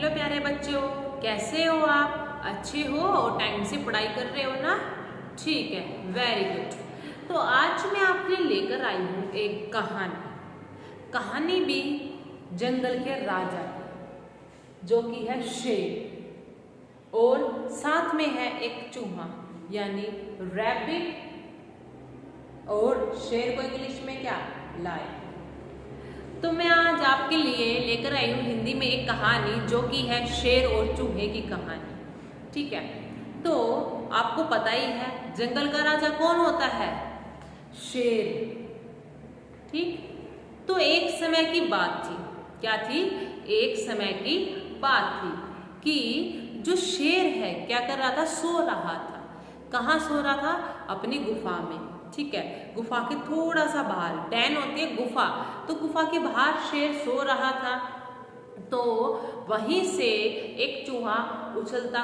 Hello प्यारे बच्चों, कैसे हो आप? अच्छे हो और टाइम से पढ़ाई कर रहे हो ना? ठीक है, वेरी गुड। तो आज मैं आपके लिए लेकर आई हूँ एक कहानी भी जंगल के राजा की, जो कि है शेर, और साथ में है एक चूहा यानी रैबिट, और शेर को इंग्लिश में क्या? लायन। तो मैं आज आपके लिए लेकर आई हूँ हिंदी में एक कहानी, जो कि है शेर और चूहे की कहानी। ठीक है, तो आपको पता ही है जंगल का राजा कौन होता है? शेर। ठीक, तो एक समय की बात थी। क्या थी? एक समय की बात थी कि जो शेर है क्या कर रहा था? सो रहा था। कहाँ सो रहा था? अपनी गुफा में। ठीक है, गुफा के थोड़ा सा बाहर डैन होती है गुफा, तो गुफा के बाहर शेर सो रहा था। तो वहीं से एक चूहा उछलता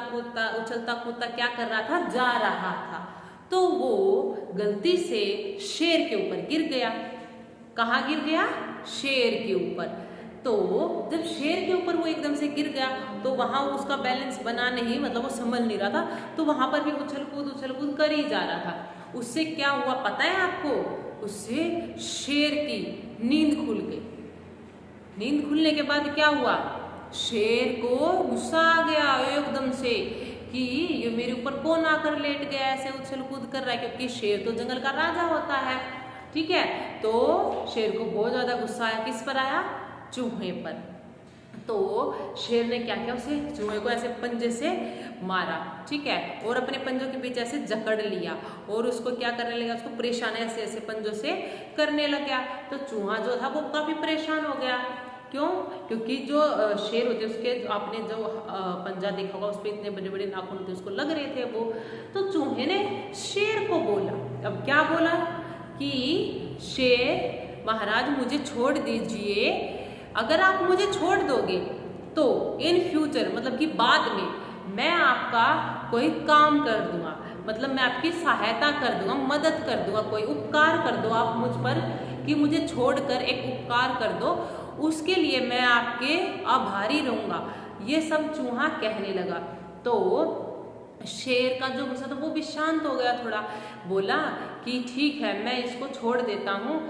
कूदता क्या कर रहा था? जा रहा था। तो वो गलती से शेर के ऊपर गिर गया। कहाँ गिर गया? शेर के ऊपर। तो जब शेर के ऊपर वो एकदम से गिर गया तो वहां उसका बैलेंस बना नहीं, मतलब वो संभल नहीं रहा था, तो वहां पर भी उछल कूद कर ही जा रहा था। उससे क्या हुआ पता है आपको? उससे शेर की नींद खुल गई। नींद खुलने के बाद क्या हुआ? शेर को गुस्सा आ गया एकदम से कि ये मेरे ऊपर कौन आकर लेट गया, ऐसे उछल कूद कर रहा है, क्योंकि शेर तो जंगल का राजा होता है। ठीक है, तो शेर को बहुत ज्यादा गुस्सा आया। किस पर आया? चूहे पर। तो शेर ने क्या किया? उसे चूहे को ऐसे पंजे से मारा। ठीक है, और अपने पंजों के बीच ऐसे जकड़ लिया और उसको क्या करने लगा? उसको परेशान ऐसे ऐसे पंजों से करने लग गया। तो चूहा जो था वो काफी परेशान हो गया। क्यों? क्योंकि जो शेर होते उसके आपने जो पंजा देखा होगा उस पर इतने बड़े बड़े नाखून होते, उसको लग रहे थे वो। तो चूहे ने शेर को बोला। अब क्या बोला कि शेर महाराज मुझे छोड़ दीजिए, अगर आप मुझे छोड़ दोगे तो इन फ्यूचर मतलब कि बाद में मैं आपका कोई काम कर दूंगा, मतलब मैं आपकी सहायता कर दूंगा, मदद कर दूंगा, कोई उपकार कर दो आप मुझ पर, कि मुझे छोड़कर एक उपकार कर दो, उसके लिए मैं आपके आभारी रहूंगा। ये सब चूहा कहने लगा। तो शेर का जो गुस्सा था वो भी शांत हो गया थोड़ा। बोला कि ठीक है मैं इसको छोड़ देता हूँ।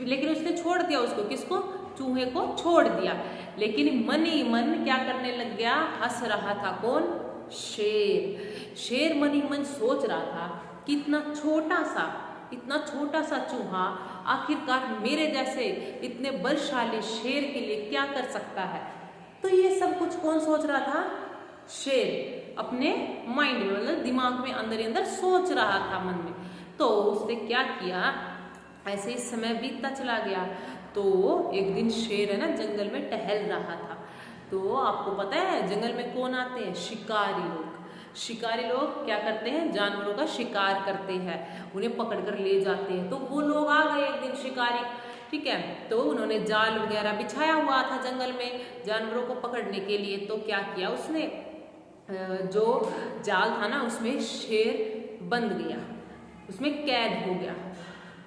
लेकिन उसने छोड़ दिया उसको। किसको? चूहे को छोड़ दिया। लेकिन मन ही मन क्या करने लग गया? हंस रहा था। कौन? शेर। शेर मन ही मन सोच रहा था कि इतना छोटा सा चूहा आखिरकार मेरे जैसे इतने बलशाली शेर के लिए क्या कर सकता है। तो ये सब कुछ कौन सोच रहा था? शेर अपने माइंड में, मतलब दिमाग में अंदर ही अंदर सोच रहा था मन में। तो उसने क्या किया? ऐसे ही समय बीतता चला गया। तो एक दिन शेर है ना जंगल में टहल रहा था। तो आपको पता है जंगल में कौन आते हैं? शिकारी लोग। शिकारी लोग क्या करते हैं? जानवरों का शिकार करते हैं, उन्हें पकड़ कर ले जाते हैं। तो वो लोग आ गए एक दिन शिकारी। ठीक है, तो उन्होंने जाल वगैरह बिछाया हुआ था जंगल में जानवरों को पकड़ने के लिए। तो क्या किया उसने? जो जाल था ना उसमें शेर बंद गया, उसमें कैद हो गया।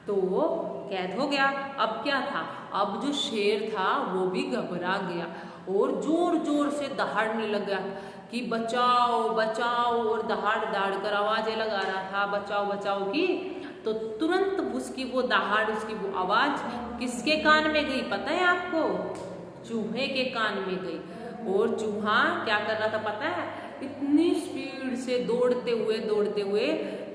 तो वो कैद हो गया। अब क्या था? अब जो शेर था वो भी घबरा गया और जोर जोर से दहाड़ने लगा कि बचाओ बचाओ, और दहाड़ दहाड़ कर आवाजें लगा रहा था बचाओ बचाओ की। तो तुरंत उसकी वो दहाड़, उसकी वो आवाज किसके कान में गई पता है आपको? चूहे के कान में गई। और चूहा क्या कर रहा था पता है? इतनी स्पीड से दौड़ते हुए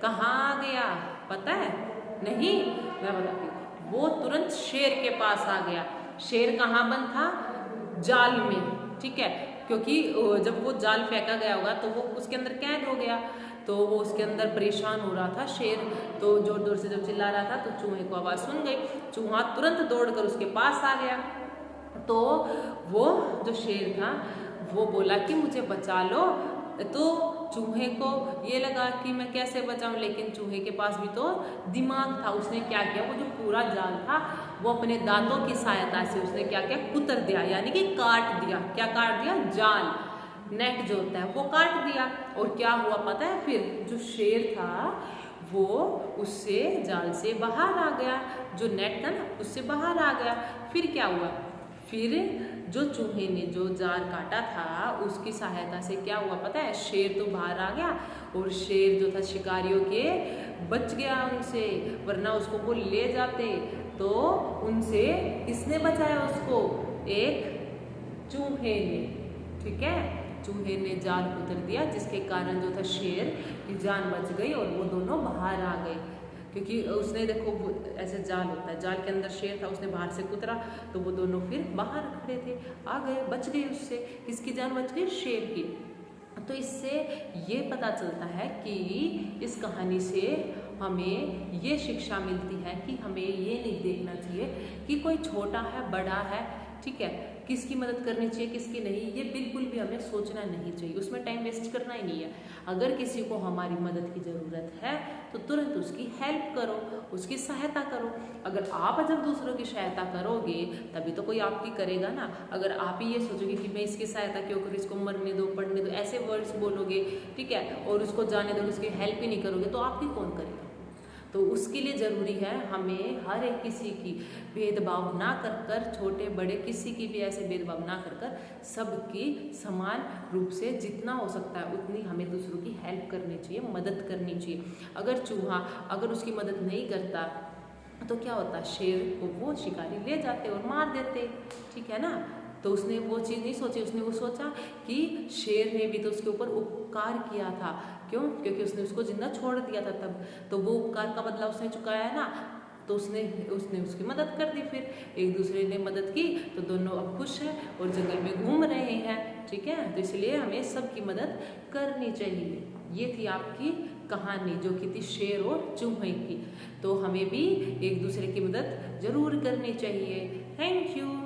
कहाँ गया पता है? नहीं, मैं बताती हूँ। वो तुरंत शेर के पास आ गया। शेर कहाँ बंद था? जाल में। ठीक है, क्योंकि जब वो जाल फेंका गया होगा तो वो उसके अंदर कैद हो गया। तो वो उसके अंदर परेशान हो रहा था शेर। तो जोर जोर से जब चिल्ला रहा था तो चूहे को आवाज सुन गई। चूहा तुरंत दौड़कर उसके पास आ गया। तो वो जो शेर था वो बोला कि मुझे बचा लो। तो चूहे को ये लगा कि मैं कैसे बचाऊं, लेकिन चूहे के पास भी तो दिमाग था। उसने क्या किया? वो जो पूरा जाल था वो अपने दांतों की सहायता से उसने क्या किया? कुतर दिया, यानी कि काट दिया। क्या काट दिया? जाल, नेट जो होता है वो काट दिया। और क्या हुआ पता है? फिर जो शेर था वो उससे जाल से बाहर आ गया, जो नेट था ना उससे बाहर आ गया। फिर क्या हुआ? फिर जो चूहे ने जो जाल काटा था उसकी सहायता से क्या हुआ पता है, शेर तो बाहर आ गया और शेर जो था शिकारियों के बच गया उनसे, वरना उसको वो ले जाते। तो उनसे किसने बचाया उसको, एक चूहे ने, ठीक है। चूहे ने जाल उतर दिया जिसके कारण जो था शेर की जान बच गई और वो दोनों बाहर आ गए, क्योंकि उसने देखो ऐसे जाल होता है, जाल के अंदर शेर था, उसने बाहर से कुतरा तो वो दोनों फिर बाहर खड़े थे, आ गए, बच गए उससे। किसकी जान बच गई, शेर की। तो इससे ये पता चलता है कि इस कहानी से हमें ये शिक्षा मिलती है कि हमें ये नहीं देखना चाहिए कि कोई छोटा है बड़ा है, ठीक है, किसकी मदद करनी चाहिए किसकी नहीं, ये बिल्कुल भी हमें सोचना नहीं चाहिए, उसमें टाइम वेस्ट करना ही नहीं है। अगर किसी को हमारी मदद की ज़रूरत है तो तुरंत उसकी हेल्प करो, उसकी सहायता करो। अगर आप जब दूसरों की सहायता करोगे तभी तो कोई आपकी करेगा ना। अगर आप ही ये सोचोगे कि मैं इसकी सहायता क्यों करूँ, इसको मरने दो पढ़ने दो, ऐसे वर्ड्स बोलोगे, ठीक है, और उसको जाने दो, उसकी हेल्प ही नहीं करोगे तो आपकी कौन करेगा। तो उसके लिए ज़रूरी है हमें हर एक किसी की भेदभाव ना कर कर, छोटे बड़े किसी की भी ऐसे भेदभाव ना कर कर, सबकी समान रूप से जितना हो सकता है उतनी हमें दूसरों की हेल्प करनी चाहिए, मदद करनी चाहिए। अगर चूहा अगर उसकी मदद नहीं करता तो क्या होता, शेर को वो शिकारी ले जाते और मार देते, ठीक है ना। तो उसने वो चीज़ नहीं सोची, उसने वो सोचा कि शेर ने भी तो उसके ऊपर उपकार किया था, क्यों, क्योंकि उसने उसको जिंदा छोड़ दिया था तब, तो वो उपकार का बदला उसने चुकाया है ना, तो उसने उसकी मदद कर दी। फिर एक दूसरे ने मदद की तो दोनों अब खुश हैं और जंगल में घूम रहे हैं, ठीक है। तो इसलिए हमें सबकी मदद करनी चाहिए। ये थी आपकी कहानी जो कि थी शेर और चूहे की। तो हमें भी एक दूसरे की मदद जरूर करनी चाहिए। Thank you.